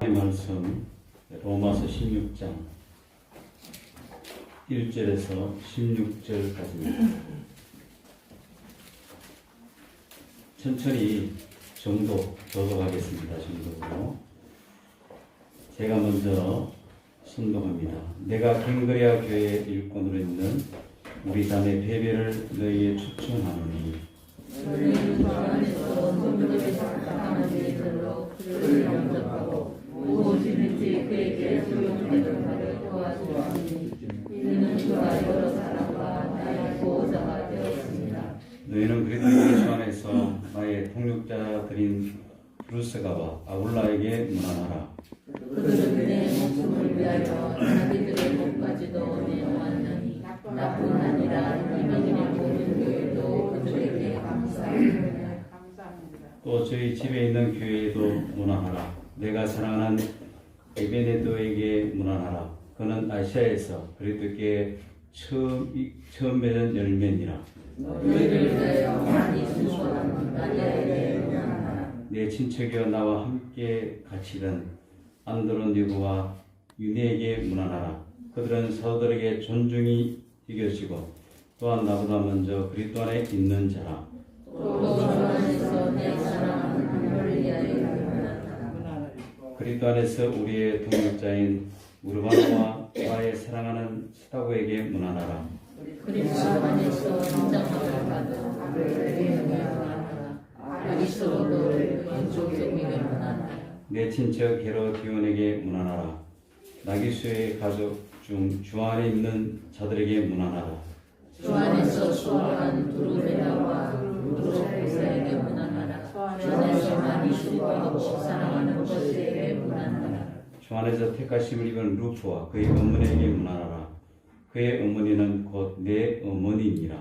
말씀 로마서 16장 1절에서 16절까지입니다. 천천히 교독하겠습니다. 정독으로. 제가 먼저 선동합니다. 내가 갱그레아 교회 일꾼으로 있는 우리 자매 베베를 너희에 추천하노니 너희는 주 안에서 성도들의 착각하는 일들로 그를 영접하고 무엇이든지 그에게 소용되는 바를 도와주었으니 이는 주가 여러 사람과 나의 보호자가 되었습니다. 너희는 그리스도 예수 안에서 나의 동력자들인 브루스가와 아굴라에게 문안하라. 그들은 내 목숨을 위하여 자기들의 목까지도 내놓았느니 나뿐 아니라 이민의 모든 교회도 그들에게 감사합니다. 또 저희 집에 있는 교회에도 문안하라. 내가 사랑하는 에베네도에게 문안하라. 그는 아시아에서 그리스도께 처음 맺은 열매니라. 너희를 위하여 많이 수고한 나에게 문안하라. 내 친척이여 나와 함께 갇히던 안드로니고와 유네에게 문안하라. 그들은 서로들에게 존중이 여겨지고 또한 나보다 먼저 그리스도 안에 있는 자라. 또 주 안에서 내 사랑하는 하나님을 위하여 문안하라. 그리스도 안에서 우리의 동역자인 우르바노와 나의 사랑하는 스타고에게 문안하라. 그리스도 안에서 성장하는 바도 그에게 문안하라. 아리스도를 왼쪽에게 문안하라. 내 친척 헤로디온에게 문안하라. 나기수의 가족 중 주 안에 있는 자들에게 문안하라. 주 안에서 수고한 두루베라와 두루베사에게 문안하라. 주 안에서 많이 수고하고 사랑하는 것에게 문안하라. 주 안에서 택하심을 입은 루프와 그의 어머니에게 문안하라. 그의 어머니는 곧 내 어머니니라.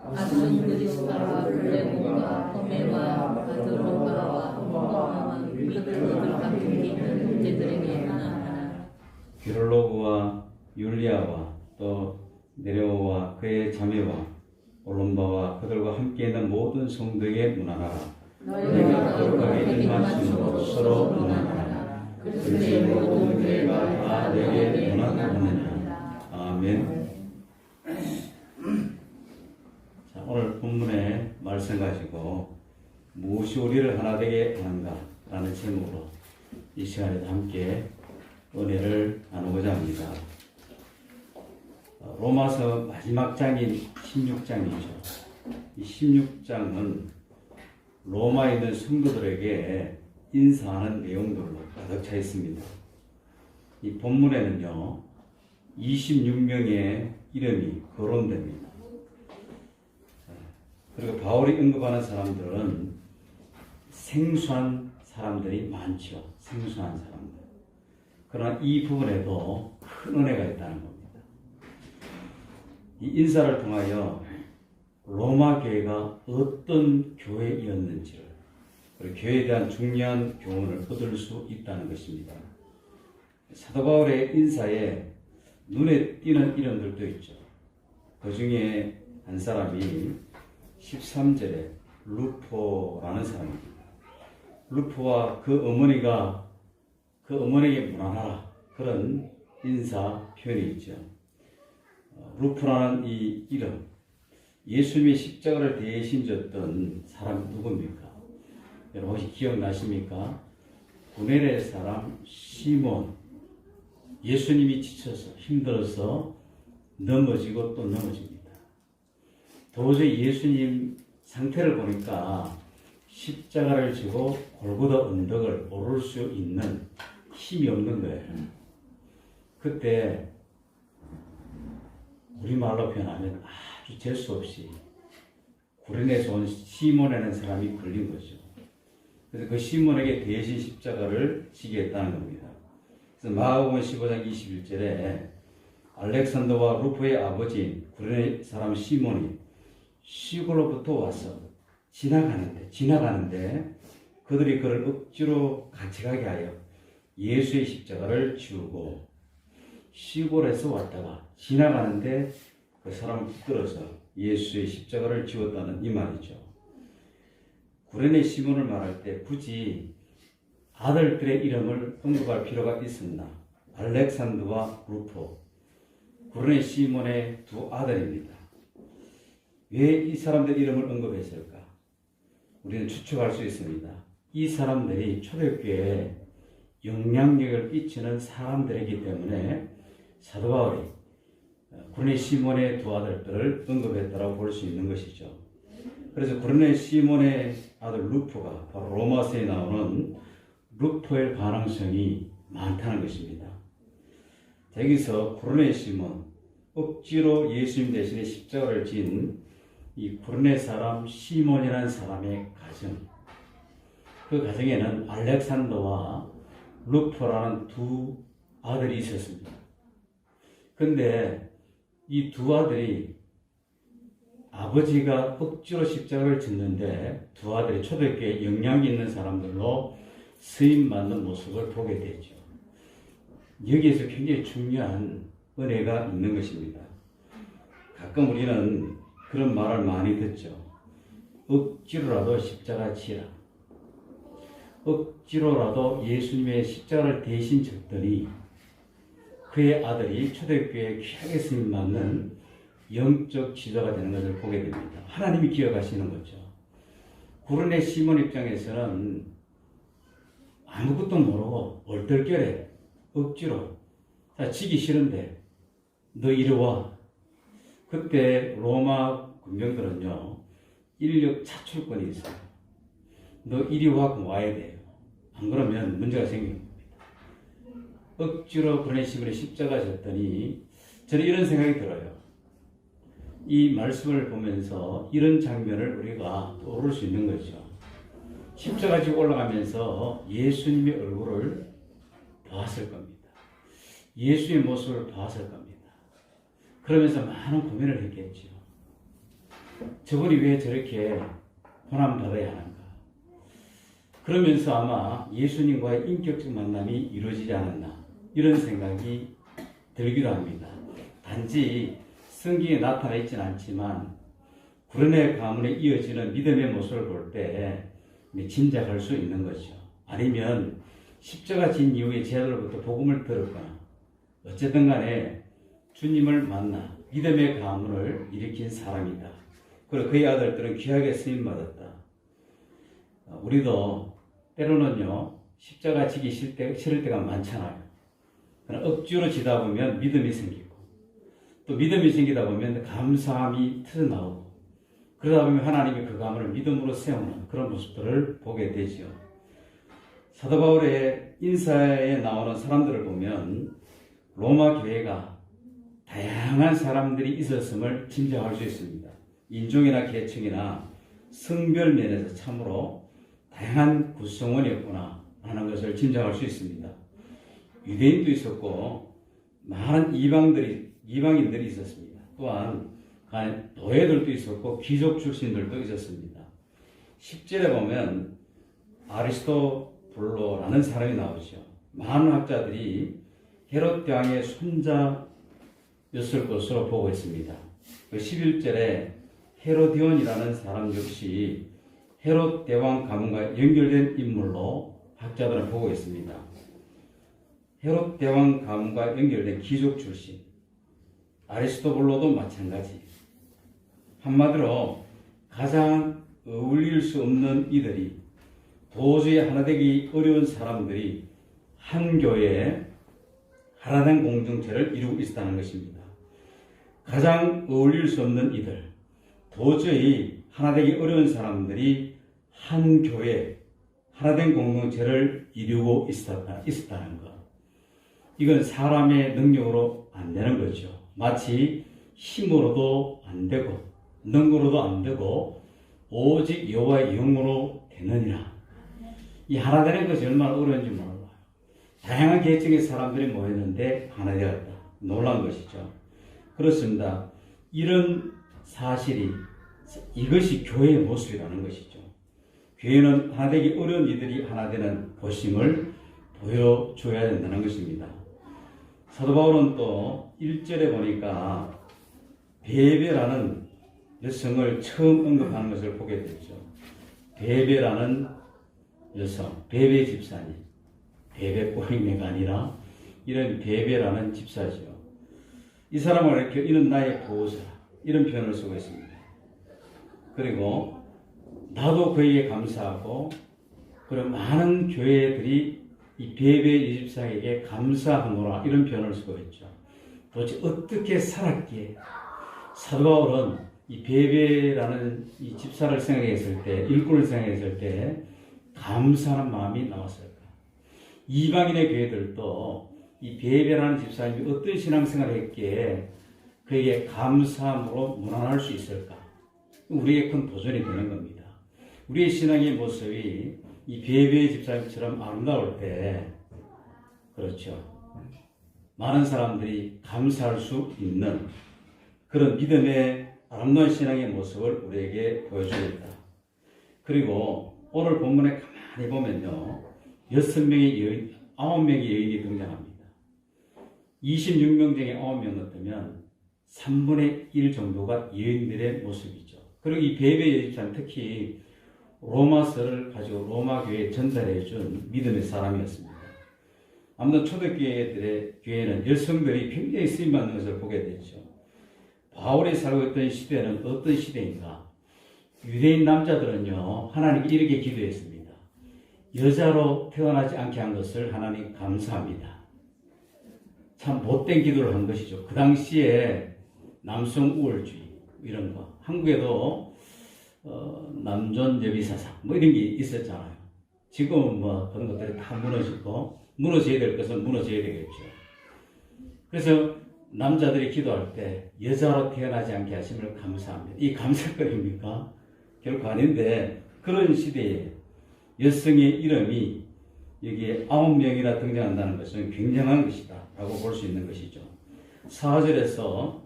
아순 그리스도와 블레몬과 호메와 아드로바와 호모와 그들과 함께 있는 형제들에게 문안하라. 비롤로그와 율리아와 또 네레오와 그의 자매와 올롬바와 그들과 함께 있는 모든 성도에게 문안하라. 너희가 거룩하게 일만심으로 서로 문안하라. 그리스도의 모든 교회가 다 내게 문안하느니라. 아멘. 자, 오늘 본문의 말씀 가지고 무엇이 우리를 하나 되게 하는가 라는 제목으로 이 시간에도 함께 은혜를 나누고자 합니다. 로마서 마지막 장인 16장이죠. 이 16장은 로마에 있는 성도들에게 인사하는 내용들로 가득 차 있습니다. 이 본문에는요, 26명의 이름이 거론됩니다. 그리고 바울이 언급하는 사람들은 생소한 사람들이 많죠. 생소한 사람들. 그러나 이 부분에도 큰 은혜가 있다는 겁니다. 이 인사를 통하여 로마 교회가 어떤 교회였는지를 그리고 교회에 대한 중요한 교훈을 얻을 수 있다는 것입니다. 사도 바울의 인사에 눈에 띄는 이름들도 있죠. 그 중에 한 사람이 13절에 루포라는 사람입니다. 루포와 그 어머니가 그 어머니에게 문안하라. 그런 인사 표현이 있죠. 루프라는 이 이름, 예수님의 십자가를 대신 졌던 사람 누굽니까? 여러분 혹시 기억나십니까? 구레네 사람 시몬. 예수님이 지쳐서 힘들어서 넘어지고 또 넘어집니다. 도저히 예수님 상태를 보니까 십자가를 지고 골고다 언덕을 오를 수 있는 힘이 없는 거예요. 그때 우리말로 표현하면 아주 재수 없이 구레네에서 온 시몬이라는 사람이 걸린 거죠. 그래서 그 시몬에게 대신 십자가를 지게 했다는 겁니다. 그래서 마가복음 15장 21절에 알렉산더와 루프의 아버지인 구레네 사람 시몬이 시골로부터 와서 지나가는데 그들이 그를 억지로 같이 가게 하여 예수의 십자가를 지우고 시골에서 왔다가 지나가는데 그 사람을 붙들어서 예수의 십자가를 지웠다는 이 말이죠. 구레네 시몬을 말할 때 굳이 아들들의 이름을 언급할 필요가 있었나? 알렉산더와 루포, 구레네 시몬의 두 아들입니다. 왜 이 사람들 이름을 언급했을까? 우리는 추측할 수 있습니다. 이 사람들이 초대교회에 영향력을 끼치는 사람들이기 때문에 사도 바울이 구레네 시몬의 두 아들들을 언급했다고 볼 수 있는 것이죠. 그래서 구레네 시몬의 아들 루포가 바로 로마서에 나오는 루포의 가능성이 많다는 것입니다. 여기서 구레네 시몬, 억지로 예수님 대신에 십자가를 진 이 구레네 사람 시몬이라는 사람의 가정, 그 가정에는 알렉산더와 루포라는 두 아들이 있었습니다. 근데 이 두 아들이 아버지가 억지로 십자가를 짓는데 두 아들이 초대교회에 영향이 있는 사람들로 쓰임받는 모습을 보게 되죠. 여기에서 굉장히 중요한 은혜가 있는 것입니다. 가끔 우리는 그런 말을 많이 듣죠. 억지로라도 십자가 치라. 억지로라도 예수님의 십자가를 대신 졌더니 그의 아들이 초대교회에 귀하게 쓰임받는 영적 지도가 되는 것을 보게 됩니다. 하나님이 기억하시는 거죠. 구레네 시몬 입장에서는 아무것도 모르고 얼떨결에 억지로 지기 싫은데 너 이리 와. 그때 로마 군병들은요 인력 차출권이 있어요. 너 이리 와야 돼요. 안 그러면 문제가 생기는 겁니다. 억지로 구레네 시몬의 십자가 졌더니 저는 이런 생각이 들어요. 이 말씀을 보면서 이런 장면을 우리가 떠오를 수 있는 거죠. 십자가 지고 올라가면서 예수님의 얼굴을 보았을 겁니다. 예수의 모습을 보았을 겁니다. 그러면서 많은 고민을 했겠죠. 저분이 왜 저렇게 고난받아야 하는가? 그러면서 아마 예수님과의 인격적 만남이 이루어지지 않았나 이런 생각이 들기도 합니다. 단지 성경에 나타나 있지는 않지만 구레네 가문에 이어지는 믿음의 모습을 볼 때 짐작할 수 있는 거죠. 아니면 십자가 진 이후에 제자들로부터 복음을 들었거나 어쨌든 간에 주님을 만나 믿음의 가문을 일으킨 사람이다. 그리고 그의 아들들은 귀하게 쓰임받았다. 우리도 때로는요 십자가 지기 싫을 때가 많잖아요. 억지로 지다 보면 믿음이 생기고 또 믿음이 생기다 보면 감사함이 터져나오고 그러다 보면 하나님이 그 가문을 믿음으로 세우는 그런 모습들을 보게 되죠. 사도 바울의 인사에 나오는 사람들을 보면 로마 교회가 다양한 사람들이 있었음을 짐작할 수 있습니다. 인종이나 계층이나 성별 면에서 참으로 다양한 구성원이었구나 하는 것을 짐작할 수 있습니다. 유대인도 있었고 많은 이방인들이 있었습니다. 또한 노예들도 있었고 귀족 출신들도 있었습니다. 10절에 보면 아리스토블로라는 사람이 나오죠. 많은 학자들이 헤롯 왕의 손자였을 것으로 보고 있습니다. 11절에 헤로디온이라는 사람 역시 헤롯 대왕 가문과 연결된 인물로 학자들은 보고 있습니다. 헤롯 대왕 가문과 연결된 귀족 출신, 아리스토블로도 마찬가지. 한마디로 가장 어울릴 수 없는 이들이 도저히 하나 되기 어려운 사람들이 한 교회에 하나된 공동체를 이루고 있다는 것입니다. 가장 어울릴 수 없는 이들, 도저히 하나 되기 어려운 사람들이 한 교회, 하나된 공동체를 이루고 있었다는 것. 이건 사람의 능력으로 안 되는 거죠. 마치 힘으로도 안 되고 능으로도 안 되고 오직 여호와의 영으로 되느니라. 이 하나 되는 것이 얼마나 어려운지 몰라요. 다양한 계층의 사람들이 모였는데 하나 되었다. 놀라운 것이죠. 그렇습니다. 이런 사실이 이것이 교회의 모습이라는 것이죠. 교회는 하나 되기 어려운 이들이 하나 되는 보심을 보여줘야 된다는 것입니다. 사도 바울은 또 1절에 보니까 베베라는 여성을 처음 언급하는 것을 보게 됐죠. 베베라는 여성, 베베 집사님. 베베꼬잉네가 아니라 이런 베베라는 집사죠. 이 사람을 이렇게 이는 나의 보호자 이런 표현을 쓰고 있습니다. 그리고 나도 그에게 감사하고 그리고 많은 교회들이 이 베베 이 집사에게 감사하노라 이런 표현을 쓰고 있죠. 도대체 어떻게 살았기에 사도 바울은 이 베베라는 이 집사를 생각했을 때, 일꾼을 생각했을 때 감사하는 마음이 나왔을까? 이방인의 교회들도 이 베베라는 집사님이 어떤 신앙생활을 했기에 그에게 감사함으로 무난할 수 있을까? 우리에게 큰 도전이 되는 겁니다. 우리의 신앙의 모습이 이 베베 집사님처럼 아름다울 때, 그렇죠. 많은 사람들이 감사할 수 있는 그런 믿음의 아름다운 신앙의 모습을 우리에게 보여주겠다. 그리고 오늘 본문에 가만히 보면요. 6명의 여인, 9명의 여인이 등장합니다. 26명 중에 9명 같으면 3분의 1 정도가 여인들의 모습이죠. 그리고 이 베베 여집사는 특히 로마서를 가지고 로마 교회에 전달해 준 믿음의 사람이었습니다. 아무튼 초대교회들의 교회는 여성들이 굉장히 쓰임받는 것을 보게 됐죠. 바울이 살고 있던 시대는 어떤 시대인가? 유대인 남자들은요, 하나님께 이렇게 기도했습니다. 여자로 태어나지 않게 한 것을 하나님 감사합니다. 참 못된 기도를 한 것이죠. 그 당시에 남성 우월주의 이런 거. 한국에도 남존 여비사상 뭐 이런 게 있었잖아요. 지금은 뭐 그런 것들이 다 무너지고 무너져야 될 것은 무너져야 되겠죠. 그래서 남자들이 기도할 때 여자로 태어나지 않게 하심을 감사합니다. 이 감사거리입니까? 결코 아닌데 그런 시대에 여성의 이름이 여기에 9명이나 등장한다는 것은 굉장한 것이다 라고 볼 수 있는 것이죠. 4절에서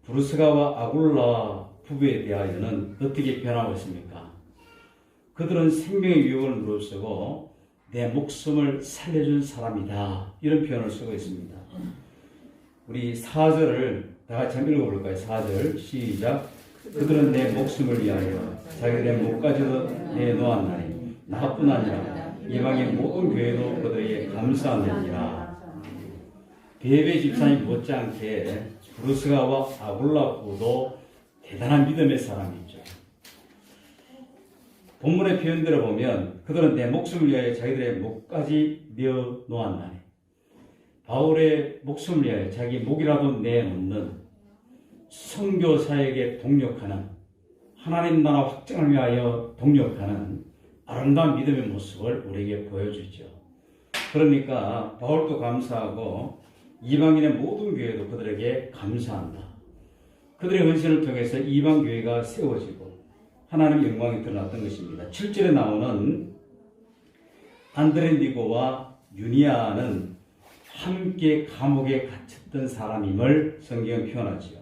브루스가와 아굴라 부부에 대하여는 어떻게 변하고 있습니까? 그들은 생명의 유혹을 무릅쓰고 내 목숨을 살려준 사람이다 이런 표현을 쓰고 있습니다. 우리 4절을 다 같이 한번 읽어볼까요? 4절 시작. 그들은 내 목숨을 위하여 자기들의 목까지도 내놓았나니 나뿐 아니라 이방의 모든 교회도 그들에게 감사하느니라. 베베 집사님 못지않게 브루스가와 아굴라 부부도 대단한 믿음의 사람이죠. 본문의 표현대로 보면 그들은 내 목숨을 위하여 자기들의 목까지 내어놓았나니 바울의 목숨을 위하여 자기 목이라도 내놓는 선교사에게 동력하는 하나님 나라 확장을 위하여 동력하는 아름다운 믿음의 모습을 우리에게 보여주죠. 그러니까 바울도 감사하고 이방인의 모든 교회도 그들에게 감사한다. 그들의 헌신을 통해서 이방 교회가 세워지고 하나님의 영광이 드러났던 것입니다. 7절에 나오는 안드레니고와 유니아는 함께 감옥에 갇혔던 사람임을 성경은 표현하지요.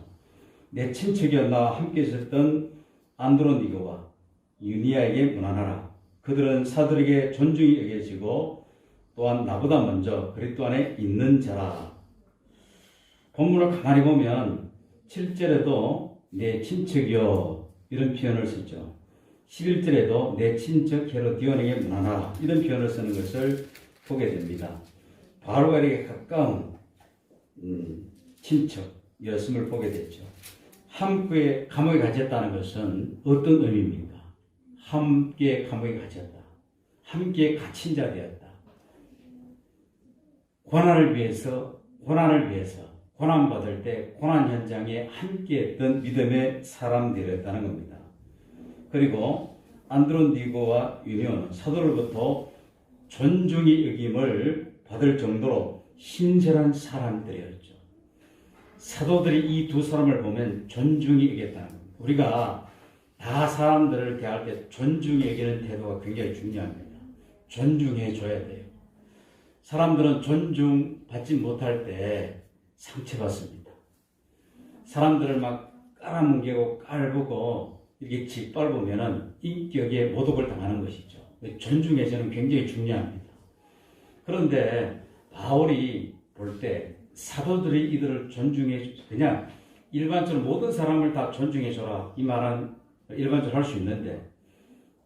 내 친척이여 나와 함께 있었던 안드로니고와 유니아에게 문안하라. 그들은 사들에게 존중이 여겨지고 또한 나보다 먼저 그리스도 안에 있는 자라. 본문을 가만히 보면 7절에도 내 친척이여 이런 표현을 쓰죠. 11절에도 내 친척 헤로디온에게 문안하라 이런 표현을 쓰는 것을 보게 됩니다. 바울과 이렇게 가까운 친척이었음을 보게 됐죠. 함께 감옥에 갇혔다는 것은 어떤 의미입니까? 함께 감옥에 갇혔다. 함께 갇힌 자 되었다. 고난을 위해서 고난받을 때 고난 현장에 함께했던 믿음의 사람들이었다는 겁니다. 그리고 안드로니고와 유니온은 사도로부터 존중이 여김을 받을 정도로 신실한 사람들이었죠. 사도들이 이 두 사람을 보면 존중이 여겼다는 겁니다. 우리가 다 사람들을 대할 때 존중이 여기는 태도가 굉장히 중요합니다. 존중해줘야 돼요. 사람들은 존중받지 못할 때 상처받습니다. 사람들을 막 깔아뭉개고 깔보고 이렇게 짓밟으면은 인격에 모독을 당하는 것이죠. 존중해서는 굉장히 중요합니다. 그런데 바울이 볼 때 사도들이 이들을 존중해 그냥 일반적으로 모든 사람을 다 존중해줘라 이 말은 일반적으로 할 수 있는데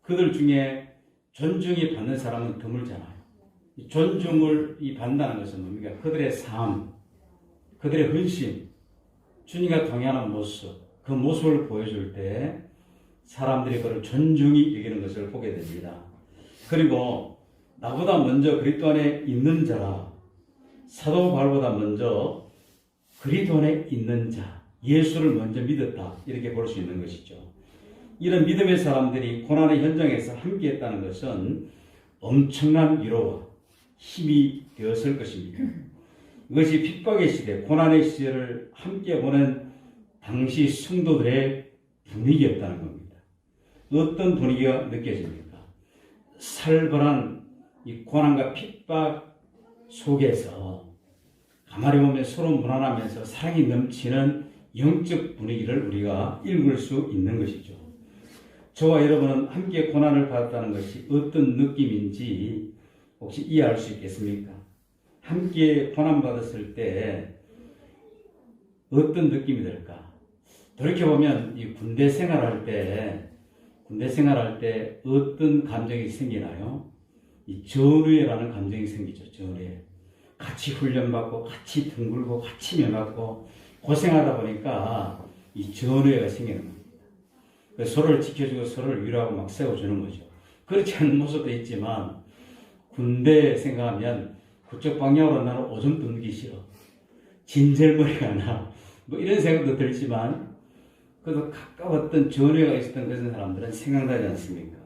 그들 중에 존중이 받는 사람은 드물잖아요. 존중을 받는다는 것은 뭡니까? 그들의 삶, 그들의 헌신, 주님과 동행하는 모습, 그 모습을 보여줄 때 사람들이 그를 존중히 여기는 것을 보게 됩니다. 그리고 나보다 먼저 그리스도 안에 있는 자라, 사도 바울보다 먼저 그리스도 안에 있는 자, 예수를 먼저 믿었다, 이렇게 볼 수 있는 것이죠. 이런 믿음의 사람들이 고난의 현장에서 함께했다는 것은 엄청난 위로와 힘이 되었을 것입니다. 이것이 핍박의 시대, 고난의 시대를 함께 보낸 당시 성도들의 분위기였다는 겁니다. 어떤 분위기가 느껴집니까? 살벌한 이 고난과 핍박 속에서 가만히 보면 서로 무난하면서 사랑이 넘치는 영적 분위기를 우리가 읽을 수 있는 것이죠. 저와 여러분은 함께 고난을 받았다는 것이 어떤 느낌인지 혹시 이해할 수 있겠습니까? 함께 고난받았을 때 어떤 느낌이 들까? 돌이켜보면 이 군대 생활할 때 어떤 감정이 생기나요? 이 전우회라는 감정이 생기죠. 전우회. 같이 훈련받고 같이 둥글고 같이 면하고 고생하다 보니까 이 전우회가 생기는 겁니다. 서로를 지켜주고 서로를 위로하고 막 세워주는 거죠. 그렇지 않은 모습도 있지만 군대 생각하면 그쪽 방향으로 나는 오줌 뚫기 싫어. 진절머리가 나. 뭐 이런 생각도 들지만 그래도 가까웠던 전우회가 있었던 그런 사람들은 생각나지 않습니까?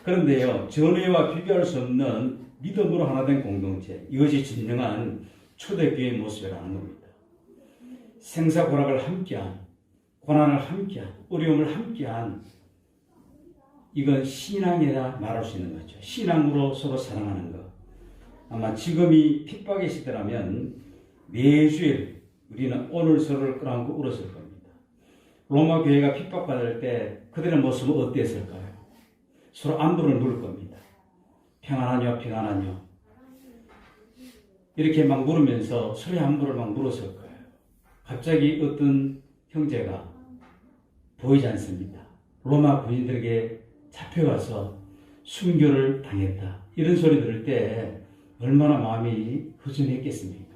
그런데요, 전우회와 비교할 수 없는 믿음으로 하나 된 공동체, 이것이 진정한 초대교회의 모습이라는 겁니다. 생사고락을 함께한, 고난을 함께한, 어려움을 함께한, 이건 신앙이라 말할 수 있는 거죠. 신앙으로 서로 사랑하는 것. 아마 지금이 핍박의 시대라면 매주일 우리는 오늘 서로를 끌어안고 울었을 겁니다. 로마 교회가 핍박받을 때 그들의 모습은 어땠을까요? 서로 안부를 물을 겁니다. 평안하뇨, 평안하뇨. 이렇게 막 물으면서 서로의 안부를 막 물었을 거예요. 갑자기 어떤 형제가 보이지 않습니다. 로마 군인들에게 잡혀가서 순교를 당했다. 이런 소리 들을 때 얼마나 마음이 허전했겠습니까?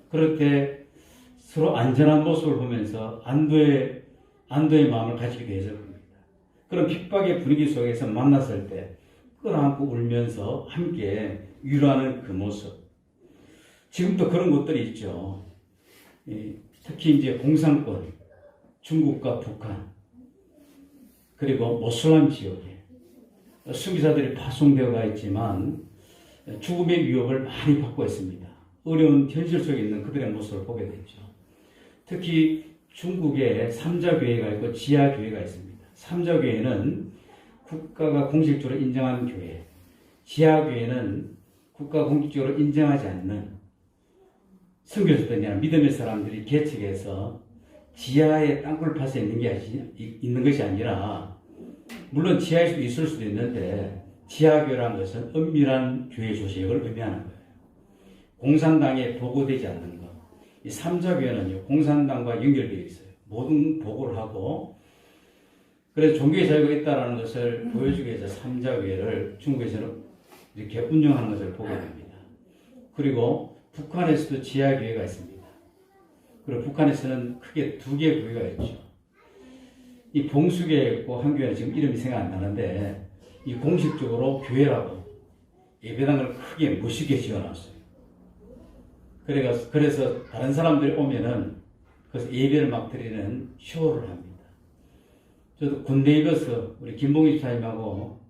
그럴 때 서로 안전한 모습을 보면서 안도의 마음을 가지게 되었을 겁니다. 그런 핍박의 분위기 속에서 만났을 때 끌어안고 울면서 함께 위로하는 그 모습. 지금도 그런 곳들이 있죠. 특히 이제 공산권, 중국과 북한, 그리고 모슬람 지역에 수비자들이 파송되어 가 있지만 죽음의 위협을 많이 받고 있습니다. 어려운 현실 속에 있는 그들의 모습을 보게 됐죠. 특히 중국에 삼자교회가 있고 지하교회가 있습니다. 삼자교회는 국가가 공식적으로 인정하는 교회, 지하교회는 국가가 공식적으로 인정하지 않는 선교사들이 아니라 믿음의 사람들이 개척해서 지하에 땅굴밭에 있는 것이 아니라, 물론 지하에 도 있을 수도 있는데 지하교회라는 것은 엄밀한 교회 조직을 의미하는 거예요. 공산당에 보고되지 않는 것. 이 삼자교회는요, 공산당과 연결되어 있어요. 모든 보고를 하고, 그래서 종교의 자유가 있다는 것을 보여주기 위해서 삼자교회를 중국에서는 이렇게 운영하는 것을 보게 됩니다. 그리고 북한에서도 지하교회가 있습니다. 그리고 북한에서는 크게 두 개의 교회가 있죠. 이 봉수교회 있고 한 교회는 지금 이름이 생각 안 나는데, 이 공식적으로 교회라고 예배당을 크게 멋있게 지어놨어요. 그래서 다른 사람들이 오면은 그래서 예배를 막 드리는 쇼를 합니다. 저도 군대 입어서 우리 김봉희 집사님하고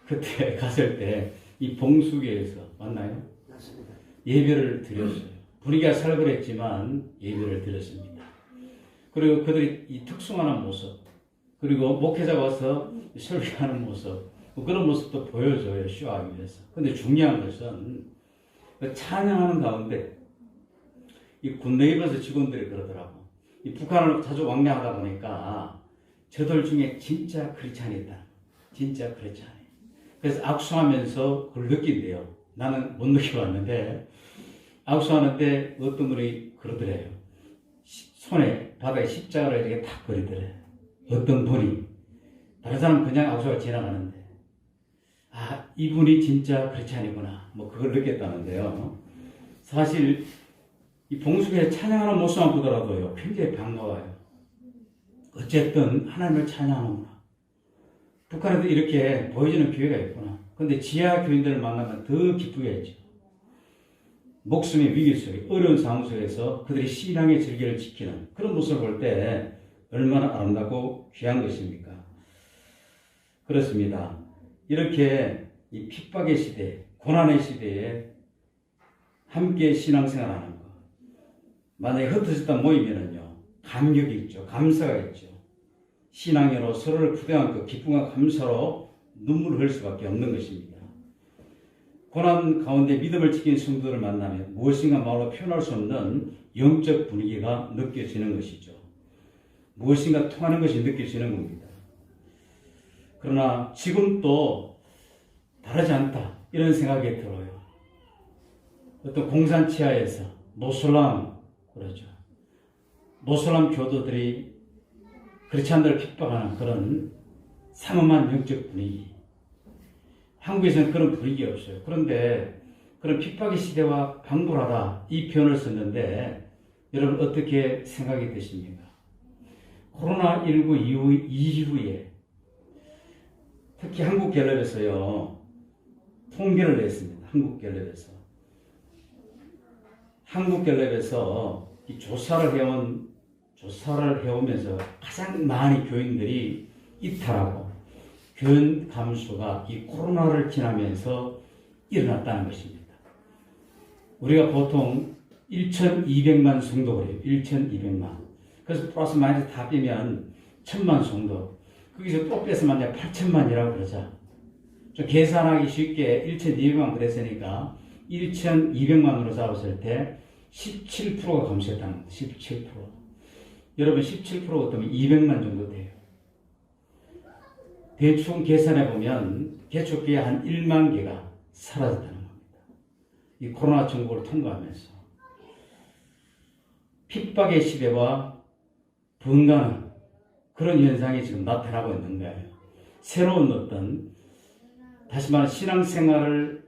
그때 갔을 때 이 봉수교회에서 만나요? 맞습니다. 예배를 드렸어요. 분위기가 살벌했지만 예배를 드렸습니다. 그리고 그들이 이 특수한 모습, 그리고 목회자가 와서 설교하는 모습, 그런 모습도 보여줘요, 쇼하기 위해서. 근데 중요한 것은 찬양하는 가운데 이 군대 입어서 직원들이 그러더라고. 이 북한을 자주 왕래하다 보니까 저들 중에 진짜 크리스찬이 있다. 진짜 크리스찬이. 그래서 악수하면서 그걸 느낀대요. 나는 못 느껴봤는데, 악수하는데 어떤 분이 그러더래요. 손에 바닥에 십자가를 이렇게 탁 그리더래. 어떤 분이. 다른 사람은 그냥 악수가 지나가는데, 아, 이분이 진짜 그렇지 아니구나. 뭐 그걸 느꼈다는데요. 사실 이 봉숭에 찬양하는 모습만 보더라도요, 굉장히 반가워요. 어쨌든 하나님을 찬양하는구나. 북한에도 이렇게 보여주는 교회가 있구나. 그런데 지하 교인들을 만나면 더 기쁘게 했죠. 목숨의 위기 속에, 어려운 상황 속에서 그들이 신앙의 절개를 지키는 그런 모습을 볼 때 얼마나 아름답고 귀한 것입니까? 그렇습니다. 이렇게 이 핍박의 시대, 고난의 시대에 함께 신앙생활하는 것. 만약에 흩어졌다 모이면은요, 감격이 있죠. 감사가 있죠. 신앙으로 서로를 부대한 그 기쁨과 감사로 눈물을 흘릴 수밖에 없는 것입니다. 고난 가운데 믿음을 지킨 성도들을 만나면 무엇인가 말로 표현할 수 없는 영적 분위기가 느껴지는 것이죠. 무엇인가 통하는 것이 느껴지는 겁니다. 그러나 지금 또 다르지 않다 이런 생각이 들어요. 어떤 공산 치하에서 모슬람 그러죠. 모슬람 교도들이 크리스찬들을 핍박하는 그런 삼엄한 영적 분위기. 한국에서는 그런 분위기가 없어요. 그런데 그런 핍박의 시대와 방불하다 이 표현을 썼는데 여러분 어떻게 생각이 드십니까? 코로나19 이후에 특히 한국갤럽에서요 통계를 냈습니다. 한국갤럽에서 이 조사를 해오면서 가장 많이 교인들이 이탈하고 교인 감소가 이 코로나를 지나면서 일어났다는 것입니다. 우리가 보통 1,200만 성도 그래요. 1,200만. 그래서 플러스 마이너스 다 빼면 1,000만 성도. 거기서 또 빼서만 8,000만이라고 그러자. 좀 계산하기 쉽게 1,200만 그랬으니까 1,200만으로 잡았을 때 17%가 감소했다는 겁니다. 17%. 여러분 17%가 어떠면 200만 정도 돼요. 대충 계산해보면 개척교회 한 1만 개가 사라졌다는 겁니다. 이 코로나 정보를 통과하면서. 핍박의 시대와 분간은 그런 현상이 지금 나타나고 있는 거예요. 새로운 어떤, 다시 말해 신앙생활을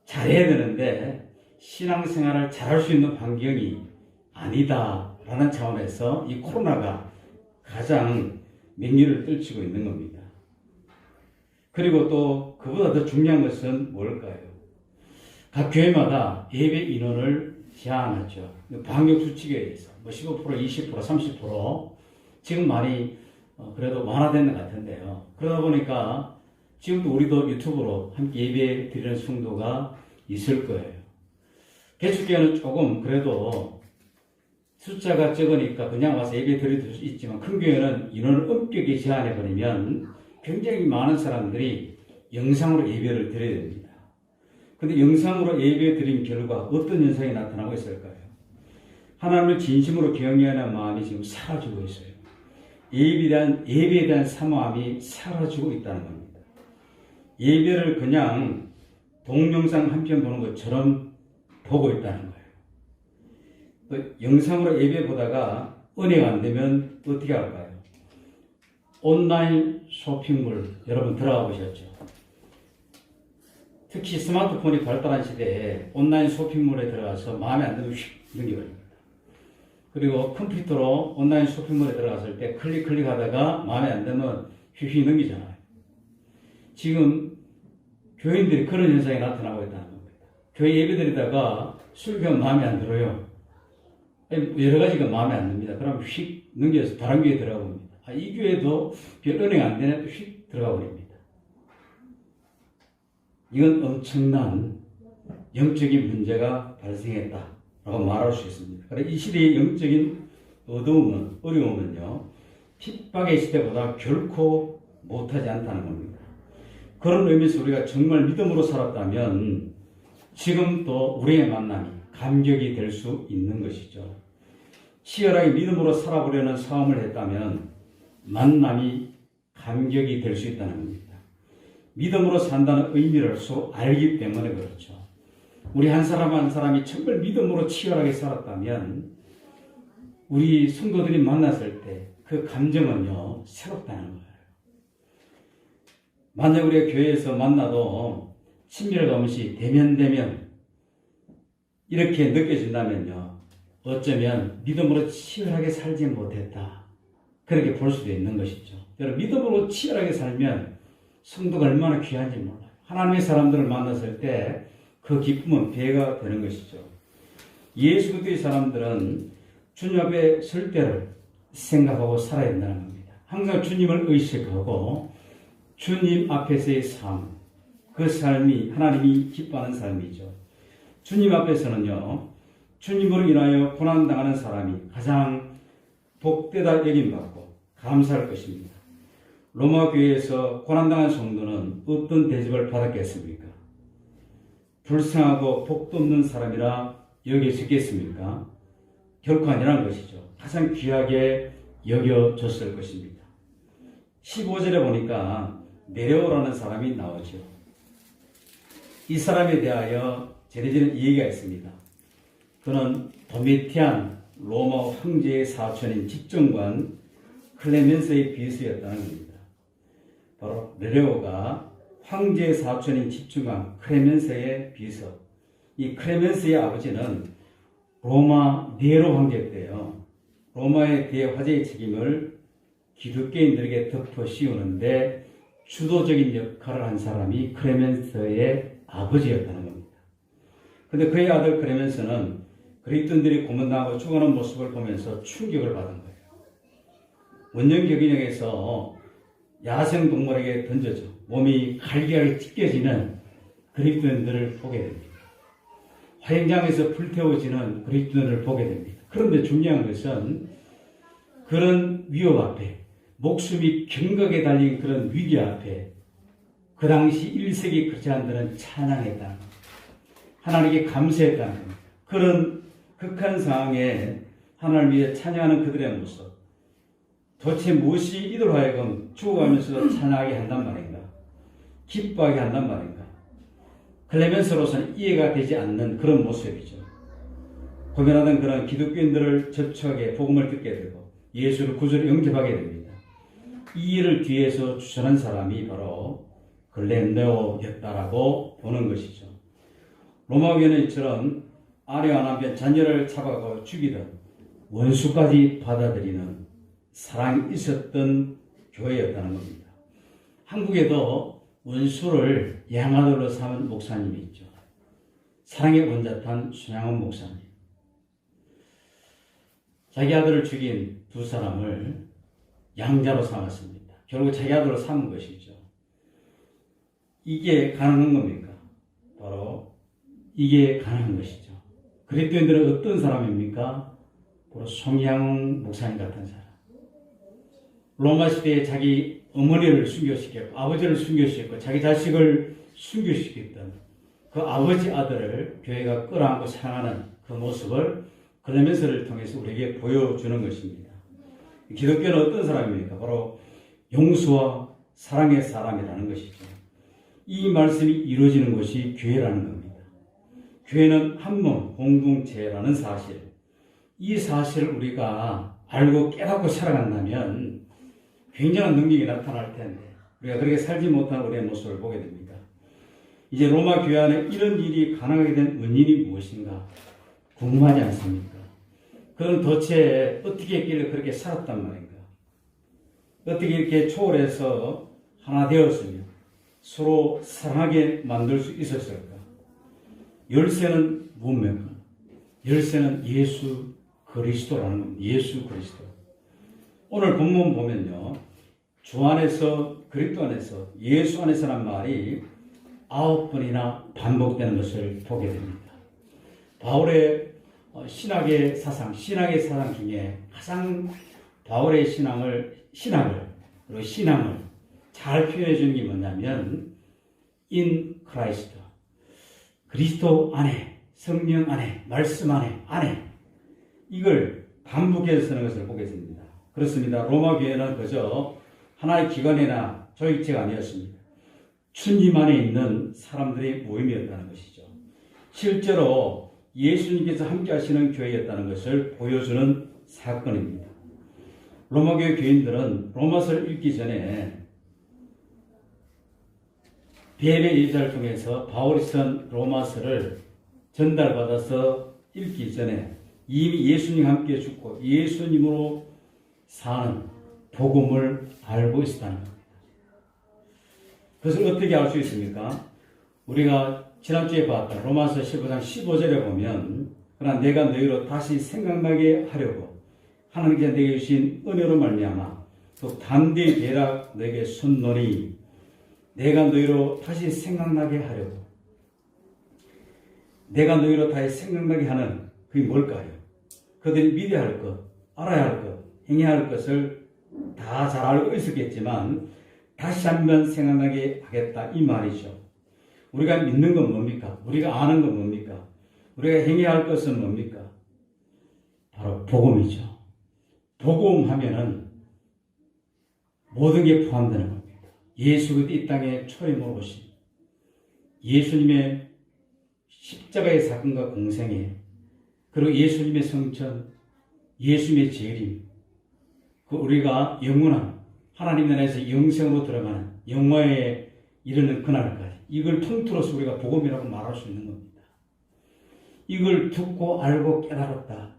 잘해야 되는데 신앙생활을 잘할 수 있는 환경이 아니다라는 차원에서 이 코로나가 가장 맹위를 떨치고 있는 겁니다. 그리고 또 그보다 더 중요한 것은 뭘까요? 각 교회마다 예배 인원을 제한하죠. 방역 수칙에 의해서 15%, 20%, 30% 지금 많이 그래도 완화된 것 같은데요. 그러다 보니까 지금도 우리도 유튜브로 함께 예배 드리는 성도가 있을 거예요. 개척교회는 조금 그래도 숫자가 적으니까 그냥 와서 예배 드릴 수 있지만 큰 교회는 인원을 엄격히 제한해버리면 굉장히 많은 사람들이 영상으로 예배를 드려야 됩니다. 근데 영상으로 예배 드린 결과 어떤 현상이 나타나고 있을까요? 하나님을 진심으로 경외하는 마음이 지금 사라지고 있어요. 예배에 대한 사모함이 사라지고 있다는 겁니다. 예배를 그냥 동영상 한 편 보는 것처럼 보고 있다는 거예요. 또 영상으로 예배 보다가 은혜가 안 되면 어떻게 할까요? 온라인 쇼핑몰 여러분 들어가 보셨죠? 특히 스마트폰이 발달한 시대에 온라인 쇼핑몰에 들어가서 마음에 안 들면 휙 넘겨버립니다. 그리고 컴퓨터로 온라인 쇼핑몰에 들어갔을 때 클릭하다가 마음에 안 들면 휙 넘기잖아요. 지금 교인들이 그런 현상이 나타나고 있다는 겁니다. 교회 예배드리다가 설교가 마음에 안 들어요. 여러 가지가 마음에 안 듭니다. 그럼 휙 넘겨서 다른 교회에 들어가 봅니다. 이 교회도 별 은혜가 안 되네 또 휙 들어가 버립니다. 이건 엄청난 영적인 문제가 발생했다라고 말할 수 있습니다. 그래서 이 시대의 영적인 어려움은요, 핍박의 시대보다 결코 못하지 않다는 겁니다. 그런 의미에서 우리가 정말 믿음으로 살았다면 지금 또 우리의 만남이 감격이 될 수 있는 것이죠. 치열하게 믿음으로 살아보려는 싸움을 했다면 만남이 감격이 될 수 있다는 겁니다. 믿음으로 산다는 의미를 서로 알기 때문에 그렇죠. 우리 한 사람 한 사람이 정말 믿음으로 치열하게 살았다면 우리 성도들이 만났을 때 그 감정은요 새롭다는 거예요. 만약 우리가 교회에서 만나도 친밀감 없이 대면대면 이렇게 느껴진다면요, 어쩌면 믿음으로 치열하게 살지 못했다, 그렇게 볼 수도 있는 것이죠. 여러분, 믿음으로 치열하게 살면 성도가 얼마나 귀한지 몰라요. 하나님의 사람들을 만났을 때 그 기쁨은 배가 되는 것이죠. 예수 그리스도의 사람들은 주님 앞에 설 때를 생각하고 살아야 된다는 겁니다. 항상 주님을 의식하고 주님 앞에서의 삶, 그 삶이 하나님이 기뻐하는 삶이죠. 주님 앞에서는요, 주님으로 인하여 고난당하는 사람이 가장 복되다 여김받고 감사할 것입니다. 로마 교회에서 고난당한 성도는 어떤 대접을 받았겠습니까? 불쌍하고 복도 없는 사람이라 여겨지겠습니까? 결코 아니라는 것이죠. 가장 귀하게 여겨졌을 것입니다. 15절에 보니까 네레오라는 사람이 나오죠. 이 사람에 대하여 전해지는 얘기가 있습니다. 그는 도미티안 로마 황제의 사촌인 집정관 클레멘스의 비서였다는 겁니다. 바로 네레오가 황제의 사촌인 집중관 클레멘스의 비서. 이 클레멘스의 아버지는 로마 네로 황제 때요, 로마의 대화제의 책임을 기독교인들에게 덮어 씌우는데 주도적인 역할을 한 사람이 클레멘스의 아버지였다는 겁니다. 그런데 그의 아들 클레멘스는 그리스도인들이 고문당하고 죽어가는 모습을 보면서 충격을 받은 거예요. 원정격인역에서 야생동물에게 던져져 몸이 갈기갈기 찢겨지는 그리스도인들을 보게 됩니다. 화행장에서 불태워지는 그리스도인들을 보게 됩니다. 그런데 중요한 것은 그런 위협 앞에, 목숨이 경각에 달린 그런 위기 앞에 그 당시 1세기 크리스찬들은 찬양했다는 겁니다. 하나님께 감사했다는 겁니다. 그런 극한 상황에 하나님을 위해 찬양하는 그들의 모습, 도대체 무엇이 이들로 하여금 죽어가면서도 찬양하게 한단 말인가? 기뻐하게 한단 말인가? 클레멘스로서는 이해가 되지 않는 그런 모습이죠. 고민하던 그런 기독교인들을 접촉하게 복음을 듣게 되고 예수를 구주로 영접하게 됩니다. 이 일을 뒤에서 주선한 사람이 바로 글렌네오였다라고 보는 것이죠. 로마교회는 이처럼 아내와 남편, 자녀를 잡아가고 죽이던 원수까지 받아들이는 사랑이 있었던 교회였다는 겁니다. 한국에도 원수를 양아들로 삼은 목사님이 있죠. 사랑의 원자탄 손양원 목사님. 자기 아들을 죽인 두 사람을 양자로 삼았습니다. 결국 자기 아들로 삼은 것이죠. 이게 가능한 겁니까? 바로 이게 가능한 것이죠. 그리스도인들은 어떤 사람입니까? 바로 송양원 목사님 같은 사람. 로마 시대에 자기 어머니를 순교시켰고 아버지를 순교시켰고 자기 자식을 순교시켰던 그 아버지 아들을 교회가 끌어안고 사랑하는 그 모습을 클레멘스를 통해서 우리에게 보여주는 것입니다. 기독교는 어떤 사람입니까? 바로 용서와 사랑의 사람이라는 것이죠. 이 말씀이 이루어지는 것이 교회라는 겁니다. 교회는 한 몸 공동체라는 사실, 이 사실을 우리가 알고 깨닫고 살아간다면 굉장한 능력이 나타날 텐데 우리가 그렇게 살지 못한 우리의 모습을 보게 됩니다. 이제 로마 교회 안에 이런 일이 가능하게 된 원인이 무엇인가 궁금하지 않습니까? 그건 도대체 어떻게 했길래 그렇게 살았단 말인가? 어떻게 이렇게 초월해서 하나 되었으며 서로 사랑하게 만들 수 있었을까? 열쇠는 뭡니까? 열쇠는 예수 그리스도라는 겁니다. 예수 그리스도. 오늘 본문 보면요, 주 안에서, 그리스도 안에서, 예수 안에서란 말이 9번이나 반복되는 것을 보게 됩니다. 바울의 신학의 사상 중에 가장 바울의 신학을 잘 표현해 주는 게 뭐냐면 in Christ, 그리스도 안에, 성령 안에, 말씀 안에 이걸 반복해서 쓰는 것을 보겠습니다. 그렇습니다. 로마 교회는 그저 하나의 기관이나 조직체가 아니었습니다. 주님 안에 있는 사람들의 모임이었다는 것이죠. 실제로 예수님께서 함께 하시는 교회였다는 것을 보여주는 사건입니다. 로마교회 교인들은 로마서를 읽기 전에 베베 이자를 통해서 바울이 쓴 로마서를 전달받아서 읽기 전에 이미 예수님과 함께 죽고 예수님으로 사는 복음을 알고 있었다는 겁니다. 그것을 어떻게 알 수 있습니까? 우리가 지난주에 봤던 로마서 15장 15절에 보면 그러나 내가 너희로 다시 생각나게 하려고 하나님께서 내게 주신 은혜로 말미암아 또 담대히 되라 너에게 손노니 내가 너희로 다시 생각나게 하려고 내가 너희로 다시 생각나게 하는 그게 뭘까요? 그들이 믿어야 할 것, 알아야 할 것, 행해야 할 것을 다 잘 알고 있었겠지만 다시 한번 생각나게 하겠다 이 말이죠. 우리가 믿는 건 뭡니까? 우리가 아는 건 뭡니까? 우리가 행해야 할 것은 뭡니까? 바로 복음이죠. 복음 하면은 모든 게 포함되는 겁니다. 예수 그리스도 이 땅에 초림으로 오신 예수님의 십자가의 사건과 공생애 그리고 예수님의 성천, 예수님의 재림 그 우리가 영원한 하나님 나라에서 영생으로 들어가는 영화에 이르는 그날까지 이걸 통틀어서 우리가 복음이라고 말할 수 있는 겁니다. 이걸 듣고 알고 깨달았다.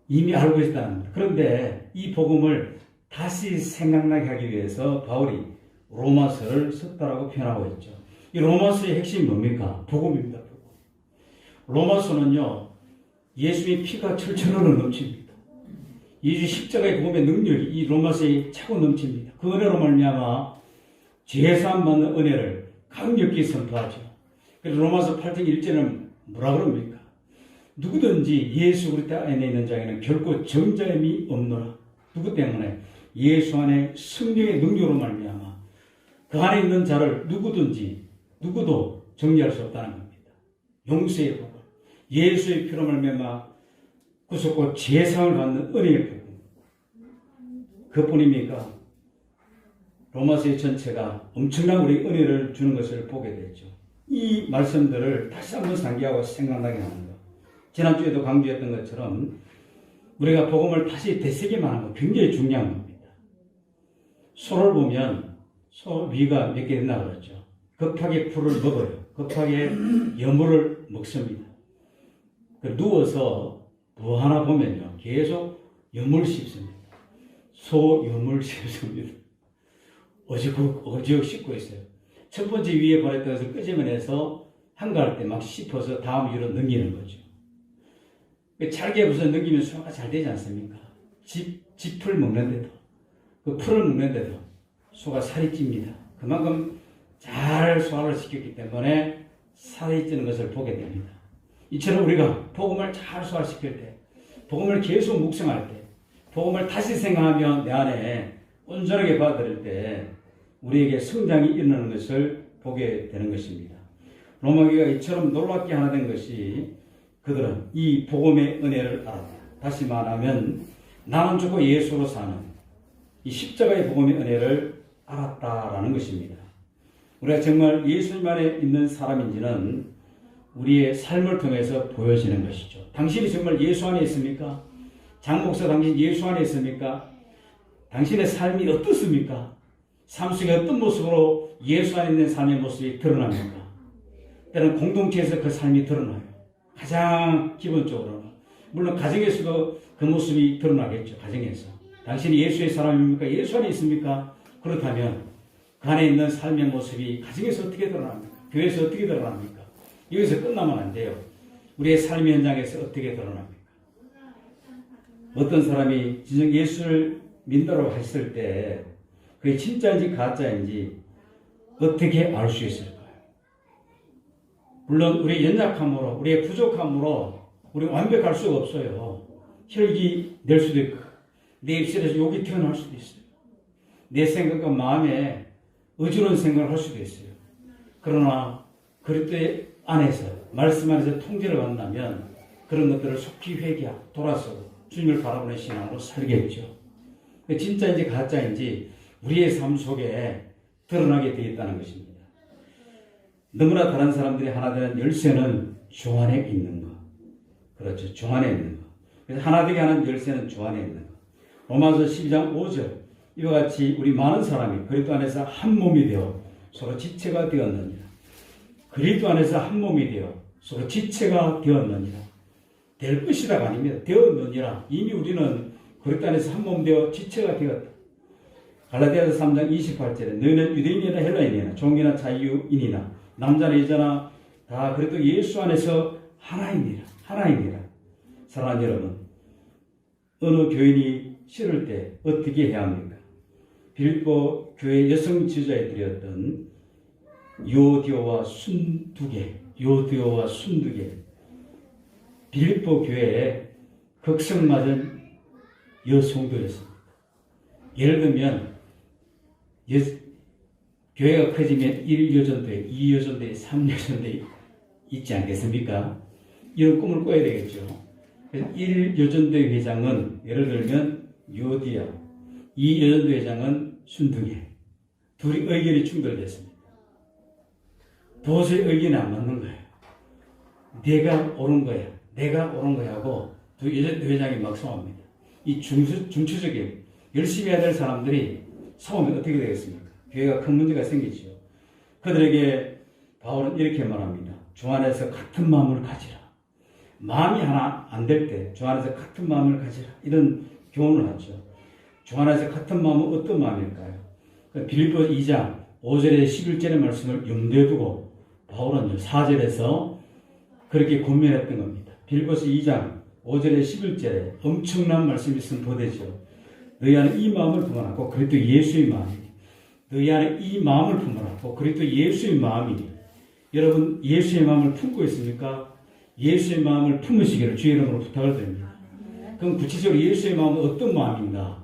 이미 알고 있다는 겁니다. 그런데 이 복음을 다시 생각나게 하기 위해서 바울이 로마서를 썼다라고 표현하고 있죠. 이 로마서의 핵심이 뭡니까? 복음입니다. 복음. 로마서는요, 예수의 피가 철철로 넘칩니다. 예수 십자가의 복음의 능력이 이 로마서에 차고 넘칩니다. 그 은혜로 말미암아 죄사함 받는 은혜를 강력히 선포하죠. 그래서 로마서 8장 1절은 뭐라 그럽니까? 누구든지 예수 그리스도 안에 있는 자에게는 결코 정죄함이 없노라. 누구 때문에? 예수 안에 성령의 능력으로 말미암아 그 안에 있는 자를 누구도 정죄할 수 없다는 겁니다. 용서의 복음, 예수의 피로 말미암아 구속과 제상을 받는 은혜의 복음. 그뿐입니까? 로마서의 전체가 엄청난 우리 은혜를 주는 것을 보게 됐죠. 이 말씀들을 다시 한번 상기하고 생각나게 하는 것. 지난주에도 강조했던 것처럼 우리가 복음을 다시 되새기만 하는 거 굉장히 중요한 겁니다. 소를 보면 소 위가 몇 개 된다 그랬죠. 급하게 풀을 먹어요. 급하게 여물을 먹습니다. 누워서 뭐 하나 보면요. 계속 여물 씹습니다. 소 여물 씹습니다. 어지억 씹고 있어요. 첫 번째 위에 보냈던 것을 끄집어내서 한가할 때 막 씹어서 다음 위로 넘기는 거죠. 잘게 부서 넘기면 소화가 잘 되지 않습니까? 짚을 먹는데도, 그 풀을 먹는데도 소가 살이 찝니다. 그만큼 잘 소화를 시켰기 때문에 살이 찌는 것을 보게 됩니다. 이처럼 우리가 복음을 잘 소화시킬 때, 복음을 계속 묵상할 때, 복음을 다시 생각하며 내 안에 온전하게 받아들일 때 우리에게 성장이 일어나는 것을 보게 되는 것입니다. 로마교회가 이처럼 놀랍게 하나 된 것이 그들은 이 복음의 은혜를 알았다. 다시 말하면 나는 죽고 예수로 사는 이 십자가의 복음의 은혜를 알았다라는 것입니다. 우리가 정말 예수님 안에 있는 사람인지는 우리의 삶을 통해서 보여지는 것이죠. 당신이 정말 예수 안에 있습니까? 장 목사 당신 예수 안에 있습니까? 당신의 삶이 어떻습니까? 삶 속에 어떤 모습으로 예수 안에 있는 삶의 모습이 드러납니까? 때로는 공동체에서 그 삶이 드러나요. 가장 기본적으로는. 물론 가정에서도 그 모습이 드러나겠죠. 가정에서. 당신이 예수의 사람입니까? 예수 안에 있습니까? 그렇다면 그 안에 있는 삶의 모습이 가정에서 어떻게 드러납니까? 교회에서 어떻게 드러납니까? 여기서 끝나면 안 돼요. 우리의 삶의 현장에서 어떻게 드러납니까? 어떤 사람이 진정 예수를 믿는다고 했을 때 그게 진짜인지 가짜인지 어떻게 알 수 있을까요? 물론 우리의 연약함으로, 우리의 부족함으로 우리 완벽할 수가 없어요. 혈기 낼 수도 있고 내 입술에서 욕이 튀어나올 수도 있어요. 내 생각과 마음에 어지러운 생각을 할 수도 있어요. 그러나 그리스도의 안에서 말씀 안에서 통제를 받는다면 그런 것들을 속히 회개하고 돌아서고 주님을 바라보는 신앙으로 살겠죠. 진짜인지 가짜인지 우리의 삶 속에 드러나게 되어 있다는 것입니다. 너무나 다른 사람들이 하나 되는 열쇠는 주 안에 있는 것. 그렇죠. 주 안에 있는 것. 그래서 하나 되게 하는 열쇠는 주 안에 있는 것. 로마서 12장 5절 이와 같이 우리 많은 사람이 그리스도 안에서 한 몸이 되어 서로 지체가 되었느니라. 그리스도 안에서 한 몸이 되어 서로 지체가 되었느니라. 될 것이라가 아닙니다. 되었느니라. 이미 우리는 그리스도 안에서 한 몸 되어 지체가 되었다. 갈라디아서 3장 28절에 너희는 유대인이나 헬라인이나 종이나 자유인이나 남자나 여자나 다 그래도 예수 안에서 하나입니다. 하나입니다. 사랑하는 여러분, 어느 교인이 싫을 때 어떻게 해야 합니까? 빌립보 교회 여성 지도자들이었던 요디오와 순두개, 빌립보 교회에 극성맞은 여성도였습니다. 예를 들면 교회가 커지면 1여전도회, 2여전도회, 3여전도회 있지 않겠습니까? 이런 꿈을 꿔야 되겠죠. 1여전도회 회장은 예를 들면 요디아, 2여전도회 회장은 순두개. 둘이 의견이 충돌됐습니다. 도저히 의견이 안 맞는 거예요. 내가 옳은 거야 하고 두 여전도 회장이 막 싸웁니다. 이 중추적인 열심히 해야 될 사람들이 싸우면 어떻게 되겠습니까? 교회가 큰 문제가 생기죠. 그들에게 바울은 이렇게 말합니다. 주 안에서 같은 마음을 가지라. 마음이 하나 안 될 때 주 안에서 같은 마음을 가지라. 이런 교훈을 하죠. 주 안에서 같은 마음은 어떤 마음일까요? 빌립보 2장 5절에 11절의 말씀을 염두에 두고 바울은 4절에서 그렇게 권면했던 겁니다. 빌립보서 2장 5절에 11절에 엄청난 말씀이 선포되죠. 너희 안에 이 마음을 품어놨고 그리스도 예수의 마음이 너희 안에 이 마음을 품어놨고 그리스도 예수의 마음이 여러분 예수의 마음을 품고 있습니까? 예수의 마음을 품으시기를 주의 이름으로 부탁을 드립니다. 그럼 구체적으로 예수의 마음은 어떤 마음인가?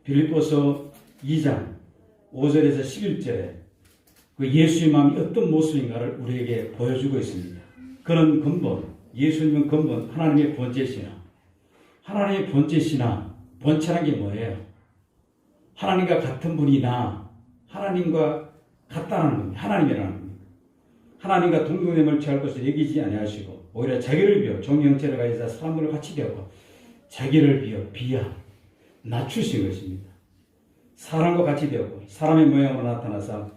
빌립보서 2장 5절에서 11절에 그 예수의 마음이 어떤 모습인가를 우리에게 보여주고 있습니다. 그런 근본, 예수님은 근본, 하나님의 본체시나 하나님의 본체시나 본체란 게 뭐예요? 하나님과 같은 분이나 하나님과 같다는 겁니다. 하나님이라는 겁니다. 하나님과 동등됨을 취할 것을 여기지 아니하시고 오히려 자기를 비워 종의 형체를 가지사 사람들을 같이 되었고 자기를 비하 낮추신 것입니다. 사람과 같이 되었고 사람의 모양으로 나타나서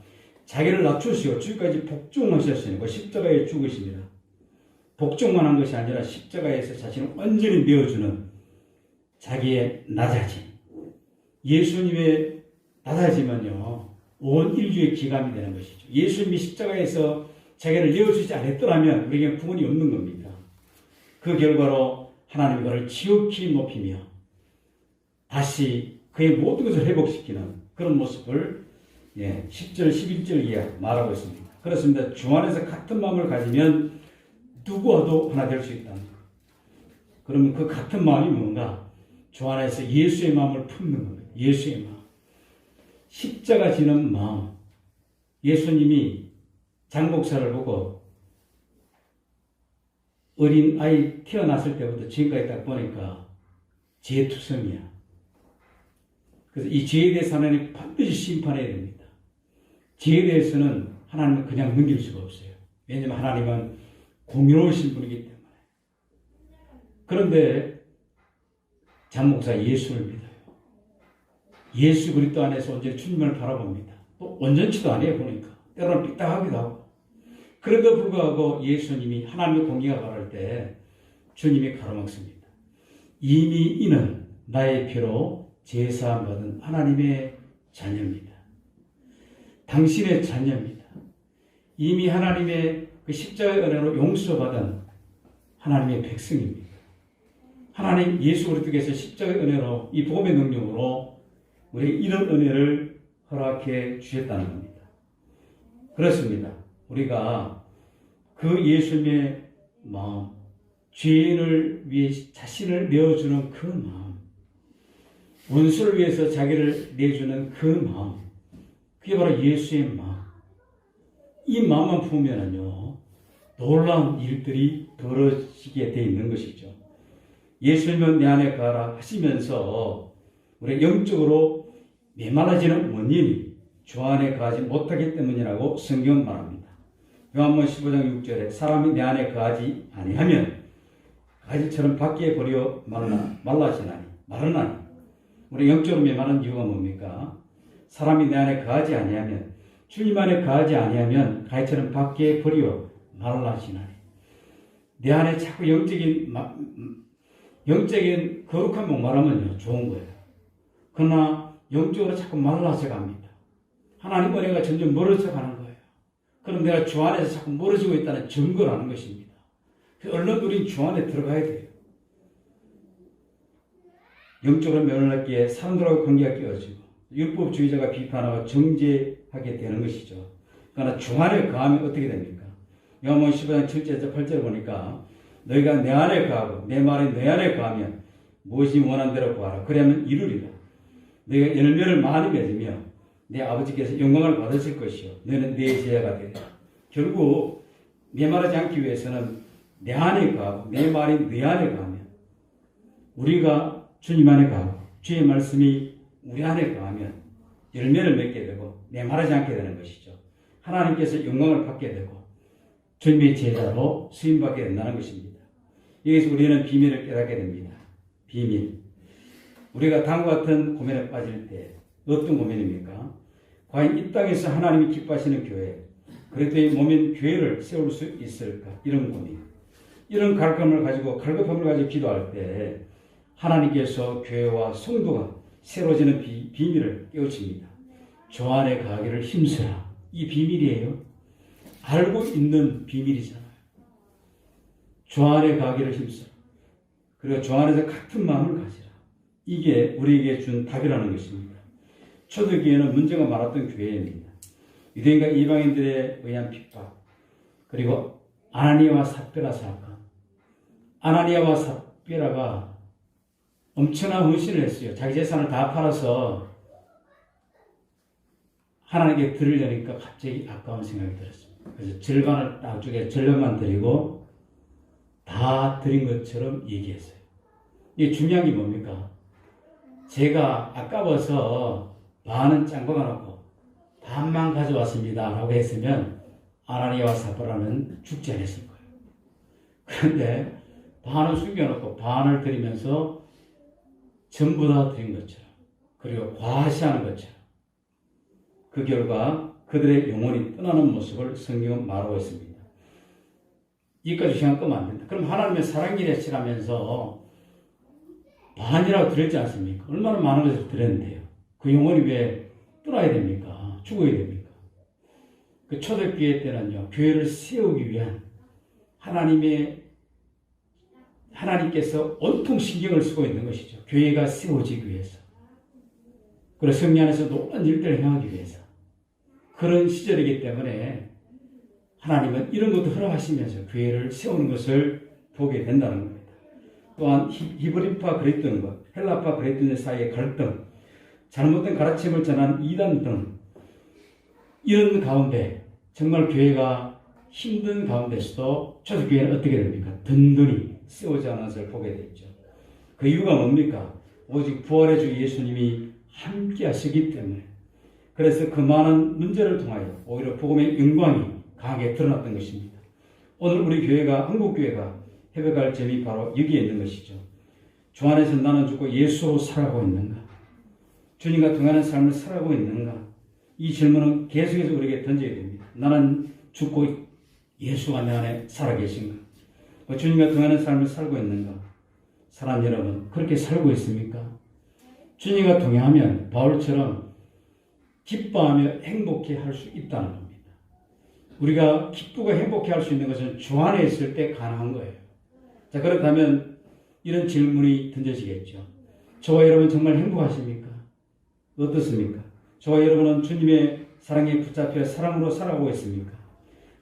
자기를 낮추시고 주까지 복종하셨으니 그 십자가에 죽으십니다. 복종만 한 것이 아니라 십자가에서 자신을 완전히 내어주는 자기의 낮아짐. 예수님의 낮아짐은요, 온 인류의 기감이 되는 것이죠. 예수님이 십자가에서 자기를 내어주지 않았더라면 우리에게 구원이 없는 겁니다. 그 결과로 하나님이 그를 지극히 높이며 다시 그의 모든 것을 회복시키는 그런 모습을 10절, 11절 이하 말하고 있습니다. 그렇습니다. 주 안에서 같은 마음을 가지면 누구와도 하나 될 수 있다는 것. 그러면 그 같은 마음이 뭔가? 주 안에서 예수의 마음을 품는 겁니다. 예수의 마음. 십자가 지는 마음. 예수님이 장목사를 보고 어린 아이 태어났을 때부터 지금까지 딱 보니까 죄투성이야. 그래서 이 죄에 대해서 하나님 반드시 심판해야 됩니다. 죄에 대해서는 하나님은 그냥 넘길 수가 없어요. 왜냐하면 하나님은 공의로우신 분이기 때문에. 그런데 장목사 예수를 믿어요. 예수 그리스도 안에서 온전히 주님을 바라봅니다. 또 온전치도 아니에요 보니까. 때로는 삐딱하기도 하고. 그런데도 불구하고 예수님이 하나님의 공의가 바랄 때 주님이 가로막습니다. 이미 이는 나의 피로 제사함 받은 하나님의 자녀입니다. 당신의 자녀입니다. 이미 하나님의 그 십자가의 은혜로 용서받은 하나님의 백성입니다. 하나님 예수 그리스도께서 십자가의 은혜로 이 복음의 능력으로 우리 이런 은혜를 허락해 주셨다는 겁니다. 그렇습니다. 우리가 그 예수님의 마음, 죄인을 위해 자신을 내어주는 그 마음, 원수를 위해서 자기를 내주는 그 마음, 그게 바로 예수의 마음. 이 마음만 품으면요 놀라운 일들이 벌어지게 돼 있는 것이죠. 예수님은 내 안에 가라 하시면서 우리 영적으로 메말라지는 원인이 주 안에 거하지 못하기 때문이라고 성경은 말합니다. 요한복음 15장 6절에 사람이 내 안에 거하지 아니하면 가지처럼 밖에 버려 말라지나니 마르나니. 우리 영적으로 메마른 이유가 뭡니까? 사람이 내 안에 거하지 아니하면 주님 안에 거하지 아니하면 가시처럼 밖에 버리어 말라지나니. 내 안에 자꾸 영적인 거룩한 목마름은요, 좋은 거예요. 그러나 영적으로 자꾸 말라져 갑니다. 하나님 은혜가 점점 멀어져 가는 거예요. 그럼 내가 주 안에서 자꾸 멀어지고 있다는 증거라는 것입니다. 얼른 우린 주 안에 들어가야 돼요. 영적으로 면허받기에 사람들하고 관계가 깨어지고 율법주의자가 비판하고 정죄하게 되는 것이죠. 그러나 주 안에 거하면 어떻게 됩니까? 요한복음 15장 7절에서 8절 보니까 너희가 내 안에 거하고 내 말이 내 안에 거하면 무엇이 원하는 대로 구하라. 그러면 이루리라. 너희가 열매를 많이 맺으며 내 아버지께서 영광을 받으실 것이요 너희는 내 제자가 되리라. 결국 메마르지 않기 위해서는 내 안에 거하고 내 말이 내 안에 거하면, 우리가 주님 안에 거하고 주의 말씀이 우리 안에 거하면 열매를 맺게 되고 메마르지 않게 되는 것이죠. 하나님께서 영광을 받게 되고 주님의 제자로 수임받게 된다는 것입니다. 여기서 우리는 비밀을 깨닫게 됩니다. 비밀. 우리가 다음과 같은 고민에 빠질 때 어떤 고민입니까? 과연 이 땅에서 하나님이 기뻐하시는 교회, 그리스도의 몸인 교회를 세울 수 있을까? 이런 고민. 이런 갈급함을 가지고 기도할 때 하나님께서 교회와 성도가 새로워지는 비밀을 깨우칩니다. 주 안에 거하기를 힘쓰라. 이 비밀이에요. 알고 있는 비밀이잖아요. 주 안에 거하기를 힘쓰라. 그리고 주 안에서 같은 마음을 가지라. 이게 우리에게 준 답이라는 것입니다. 초대교회는 문제가 많았던 교회입니다. 유대인과 이방인들에 의한 핍박, 그리고 아나니아와 삽비라 사건. 아나니아와 삽비라가 엄청난 헌신을 했어요. 자기 재산을 다 팔아서 하나님께 드리려니까 갑자기 아까운 생각이 들었습니다. 그래서 절반을 나중에 절반만 드리고 다 드린 것처럼 얘기했어요. 이게 중요한 게 뭡니까? 제가 아까워서 반은 짱박아 놓고 반만 가져왔습니다 라고 했으면 아나니아와 삽비라는 죽지 않았을 거예요. 그런데 반은 숨겨놓고 반을 드리면서 전부 다 드린 것처럼, 그리고 과시하는 것처럼, 그 결과 그들의 영혼이 떠나는 모습을 성경은 말하고 있습니다. 여기까지 시간 끄면 안 된다. 그럼 하나님의 사랑일에 치라면서 반이라고 드렸지 않습니까? 얼마나 많은 것을 드렸는데요. 그 영혼이 왜 떠나야 됩니까? 죽어야 됩니까? 그 초대교회 때는요, 교회를 세우기 위한 하나님께서 온통 신경을 쓰고 있는 것이죠. 교회가 세워지기 위해서. 그리고 성령 안에서 놀라운 일들을 행하기 위해서. 그런 시절이기 때문에 하나님은 이런 것도 허락하시면서 교회를 세우는 것을 보게 된다는 겁니다. 또한 히브리파 그리스도인과 헬라파 그리스도인 사이의 갈등, 잘못된 가르침을 전하는 이단 등, 이런 가운데 정말 교회가 힘든 가운데서도 초대교회는 어떻게 됩니까? 든든히 세우지 않은 것을 보게 되죠. 그 이유가 뭡니까? 오직 부활의 주 예수님이 함께 하시기 때문에. 그래서 그 많은 문제를 통하여 오히려 복음의 영광이 강하게 드러났던 것입니다. 오늘 우리 교회가, 한국교회가 회복할 점이 바로 여기에 있는 것이죠. 주 안에서 나는 죽고 예수로 살아가고 있는가? 주님과 동행하는 삶을 살아가고 있는가? 이 질문은 계속해서 우리에게 던져야 됩니다. 나는 죽고 예수가 내 안에 살아계신가? 주님과 동행하는 삶을 살고 있는가? 사람 여러분, 그렇게 살고 있습니까? 주님과 동행하면 바울처럼 기뻐하며 행복해 할 수 있다는 겁니다. 우리가 기쁘고 행복해 할 수 있는 것은 주 안에 있을 때 가능한 거예요. 자, 그렇다면 이런 질문이 던져지겠죠. 저와 여러분 정말 행복하십니까? 어떻습니까? 저와 여러분은 주님의 사랑에 붙잡혀 사랑으로 살아가고 있습니까?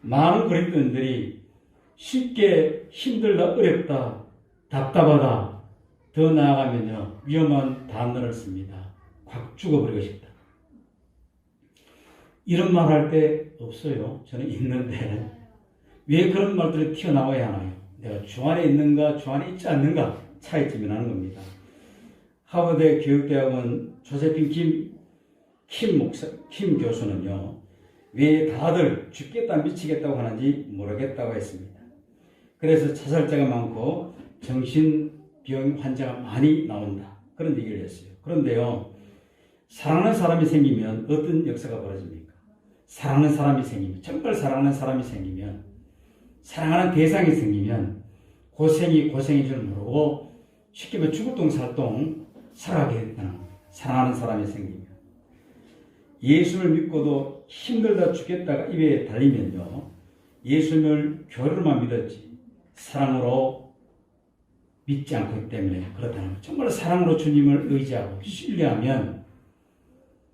많은 그리스도인들이 쉽게 힘들다, 어렵다, 답답하다, 더 나아가면요, 위험한 단어를 씁니다. 확 죽어버리고 싶다. 이런 말 할 때 없어요. 저는 있는데 왜 그런 말들이 튀어나와야 하나요? 내가 주 안에 있는가, 주 안에 있지 않는가 차이점이 나는 겁니다. 하버드 교육대학원 조세핀 킴 교수는요, 왜 다들 죽겠다 미치겠다고 하는지 모르겠다고 했습니다. 그래서 자살자가 많고 정신병 환자가 많이 나온다, 그런 얘기를 했어요. 그런데요, 사랑하는 사람이 생기면 어떤 역사가 벌어집니까? 사랑하는 사람이 생기면, 정말 사랑하는 사람이 생기면, 사랑하는 대상이 생기면 고생이 고생인 줄 모르고 쉽게 말해 죽을똥살똥 살아가게 된다는 겁니다. 사랑하는 사람이 생기면. 예수를 믿고도 힘들다 죽겠다가 입에 달리면요, 예수님을 교회로만 믿었지 사랑으로 믿지 않기 때문에 그렇다는 거예요. 정말 사랑으로 주님을 의지하고 신뢰하면,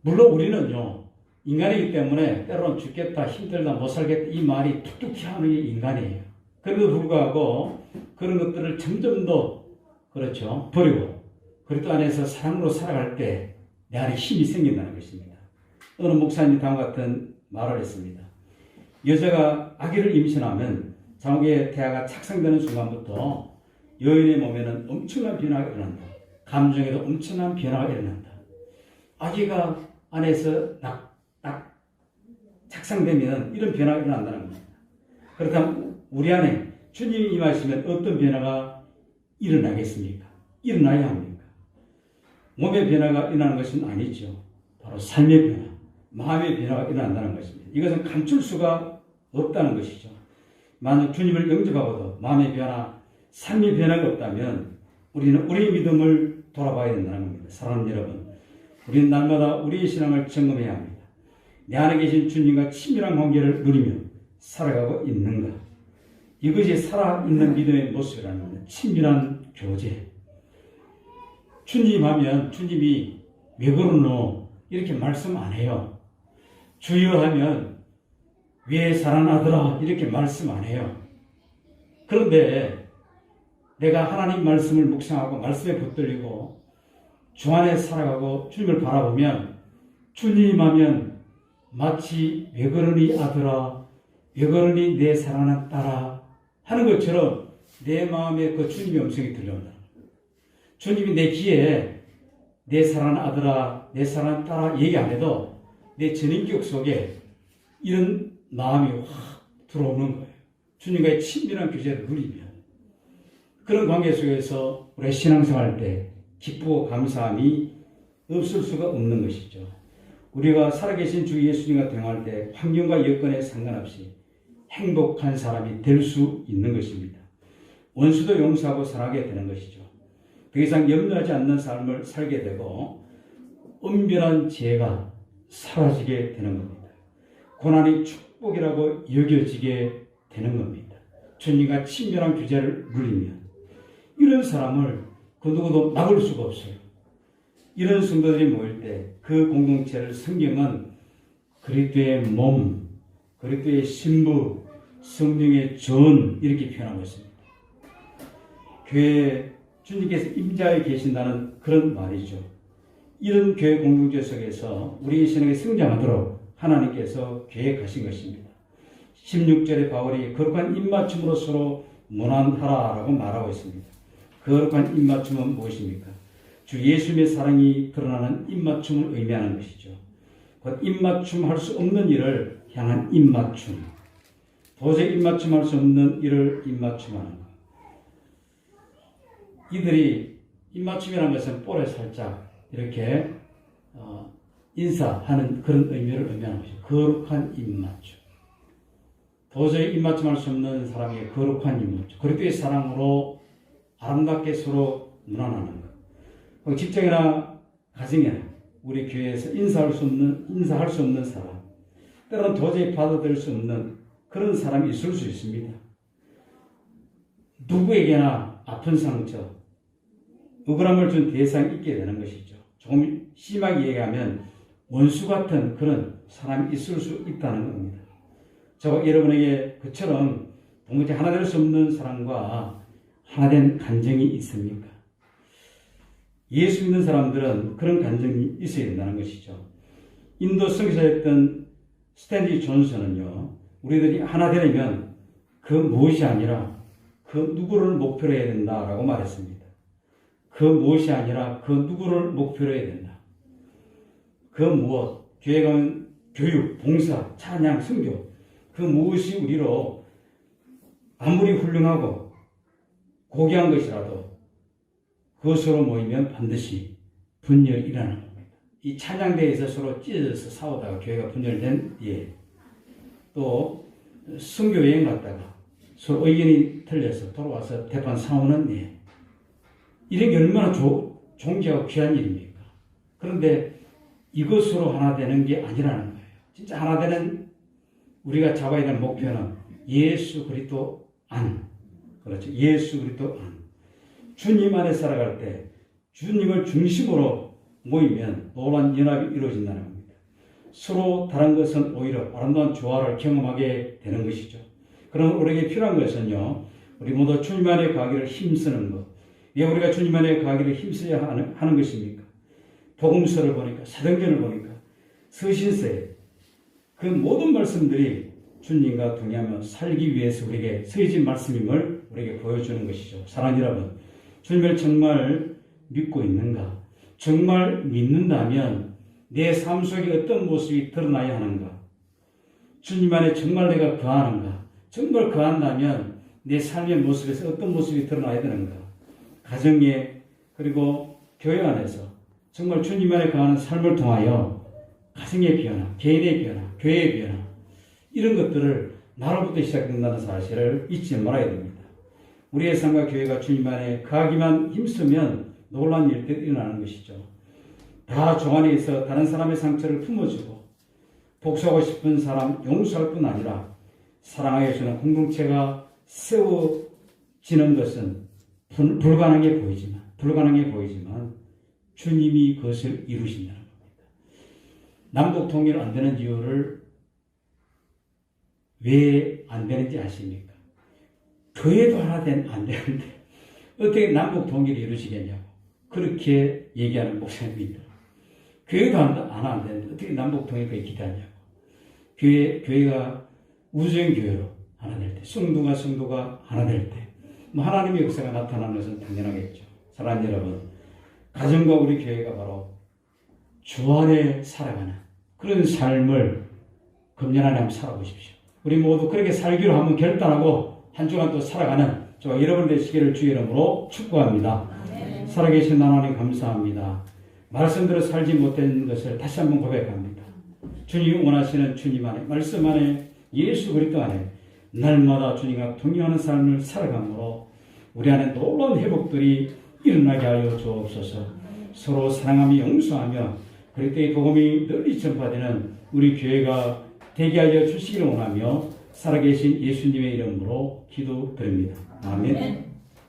물론 우리는요 인간이기 때문에 때로는 죽겠다, 힘들다, 못 살겠다 이 말이 툭툭 튀어나오는 게 인간이에요. 그래도 불구하고 그런 것들을 점점 더 그렇죠 버리고 그리스도 안에서 사랑으로 살아갈 때 내 안에 힘이 생긴다는 것입니다. 어느 목사님이 다음과 같은 말을 했습니다. 여자가 아기를 임신하면 장국의 태아가 착상되는 순간부터 여인의 몸에는 엄청난 변화가 일어난다. 감정에도 엄청난 변화가 일어난다. 아기가 안에서 딱 착상되면 이런 변화가 일어난다는 겁니다. 그렇다면 우리 안에 주님이 임하시면 어떤 변화가 일어나겠습니까? 일어나야 합니까? 몸의 변화가 일어나는 것은 아니죠. 바로 삶의 변화, 마음의 변화가 일어난다는 것입니다. 이것은 감출 수가 없다는 것이죠. 만약 주님을 영접하고도 마음의 변화, 삶의 변화가 없다면 우리는 우리의 믿음을 돌아봐야 된다는 겁니다. 사랑하는 여러분, 우리는 날마다 우리의 신앙을 점검해야 합니다. 내 안에 계신 주님과 친밀한 관계를 누리며 살아가고 있는가? 이것이 살아있는 믿음의 모습이라는 겁니다. 친밀한 교제. 주님 하면 주님이 왜 그러노? 이렇게 말씀 안 해요. 주여 하면 왜 살아나더라? 이렇게 말씀 안 해요. 그런데 내가 하나님 말씀을 묵상하고 말씀에 붙들리고 주 안에 살아가고 주님을 바라보면 주님 하면 마치 왜 그러니 아들아, 왜 그러니 내 사랑하는 딸아 하는 것처럼 내 마음에 그 주님의 음성이 들려온다. 주님이 내 귀에 내 사랑하는 아들아, 내 사랑하는 딸아 얘기 안 해도 내 전인기억 속에 이런 마음이 확 들어오는 거예요. 주님과의 친밀한 교제를 누리면 그런 관계 속에서 우리 신앙생활 때 기쁘고 감사함이 없을 수가 없는 것이죠. 우리가 살아계신 주 예수님과 대화할 때 환경과 여건에 상관없이 행복한 사람이 될 수 있는 것입니다. 원수도 용서하고 살아가게 되는 것이죠. 더 이상 염려하지 않는 삶을 살게 되고 은밀한 죄가 사라지게 되는 겁니다. 고난이 축복이라고 여겨지게 되는 겁니다. 주님과 친밀한 교제를 누리면 이런 사람을 그 누구도 막을 수가 없어요. 이런 성도들이 모일 때 그 공동체를 성경은 그리스도의 몸, 그리스도의 신부, 성령의 전 이렇게 표현하고 있습니다. 교회에 주님께서 임자에 계신다는 그런 말이죠. 이런 교회 공동체 속에서 우리 신앙이 성장하도록 하나님께서 계획하신 것입니다. 16절에 바울이 거룩한 입맞춤으로 서로 문안하라라고 말하고 있습니다. 거룩한 입맞춤은 무엇입니까? 주 예수님의 사랑이 드러나는 입맞춤을 의미하는 것이죠. 곧 입맞춤 할 수 없는 일을 향한 입맞춤. 도저히 입맞춤 할 수 없는 일을 입맞춤하는 것. 이들이 입맞춤이라는 것은 볼에 살짝 이렇게 인사하는 그런 의미를 의미하는 것이죠. 거룩한 입맞춤. 도저히 입맞춤 할 수 없는 사람에게 거룩한 입맞춤. 그리스도의 사랑으로 아름답게 서로 문안하는 것. 직장이나 가정이나 우리 교회에서 인사할 수 없는 사람, 때로는 도저히 받아들일 수 없는 그런 사람이 있을 수 있습니다. 누구에게나 아픈 상처, 억울함을 준 대상이 있게 되는 것이죠. 조금 심하게 얘기하면 원수 같은 그런 사람이 있을 수 있다는 겁니다. 저와 여러분에게 그처럼 도무지 하나 될 수 없는 사람과 하나된 감정이 있습니까? 예수 믿는 사람들은 그런 감정이 있어야 된다는 것이죠. 인도 선교사였던 스탠리 존슨은요, 우리들이 하나 되려면 그 무엇이 아니라 그 누구를 목표로 해야 된다라고 말했습니다. 그 무엇이 아니라 그 누구를 목표로 해야 된다. 그 무엇, 교회 가면 교육, 봉사, 찬양, 선교, 그 무엇이 우리로 아무리 훌륭하고 고귀한 것이라도 그것으로 모이면 반드시 분열이 일어나는 겁니다. 이 찬양대에서 서로 찢어져서 싸우다가 교회가 분열된 뒤에 또 선교 여행 갔다가 서로 의견이 틀려서 돌아와서 대판 싸우는 예. 이런 게 얼마나 존귀하고 귀한 일입니까? 그런데 이것으로 하나 되는 게 아니라는 거예요. 진짜 하나 되는 우리가 잡아야 되는 목표는 예수 그리스도 안. 그렇죠. 예수 그리스도 안. 주님 안에 살아갈 때 주님을 중심으로 모이면 놀라운 연합이 이루어진다는 겁니다. 서로 다른 것은 오히려 아름다운 조화를 경험하게 되는 것이죠. 그럼 우리에게 필요한 것은요, 우리 모두 주님 안에 가기를 힘쓰는 것. 왜 우리가 주님 안에 가기를 힘써야 하는 것입니까? 복음서를 보니까, 사도행전을 보니까, 서신서에 그 모든 말씀들이 주님과 동의하며 살기 위해서 우리에게 쓰여진 말씀임을 우리에게 보여주는 것이죠. 사랑하는 여러분, 주님을 정말 믿고 있는가? 정말 믿는다면 내 삶 속에 어떤 모습이 드러나야 하는가? 주님 안에 정말 내가 거하는가? 정말 거한다면 내 삶의 모습에서 어떤 모습이 드러나야 되는가? 가정에 그리고 교회 안에서 정말 주님 안에 거하는 삶을 통하여 가정의 변화, 개인의 변화, 교회의 변화 이런 것들을 나로부터 시작된다는 사실을 잊지 말아야 됩니다. 우리의 삶과 교회가 주님 안에 거하기만 힘쓰면 놀라운 일들이 일어나는 것이죠. 다 종 안에 있어 다른 사람의 상처를 품어주고 복수하고 싶은 사람 용서할 뿐 아니라 사랑하여 주는 공동체가 세워지는 것은 불가능해 보이지만 주님이 그것을 이루신다는 겁니다. 남북 통일 안 되는 이유를 왜 안 되는지 아십니까? 교회도 하나 안 되는데 어떻게 남북 통일이 이루어지겠냐고 그렇게 얘기하는 목사님입니다. 교회도 안 되는데 어떻게 남북 통일까지 기대하냐고. 교회가 우주의 교회로 하나 될 때, 성도가 하나 될 때, 하나님의 역사가 나타나는 것은 당연하겠죠. 사랑하는 여러분, 가정과 우리 교회가 바로 주 안에 살아가는 그런 삶을 금년 안에 한번 살아보십시오. 우리 모두 그렇게 살기로 한번 결단하고 한 주간 또 살아가는 저와 여러분 되시기를 주의 이름으로 축복합니다. 살아계신 하나님 감사합니다. 말씀대로 살지 못한 것을 다시 한번 고백합니다. 주님이 원하시는 주님 안에, 말씀 안에, 예수 그리스도 안에 날마다 주님과 동행하는 삶을 살아감으로 우리 안에 놀라운 회복들이 일어나게 하여 주옵소서. 서로 사랑하며 용서하며 그리스도의 복음이 널리 전파되는 우리 교회가 되게 하여 주시기를 원하며 살아계신 예수님의 이름으로 기도드립니다. 아멘.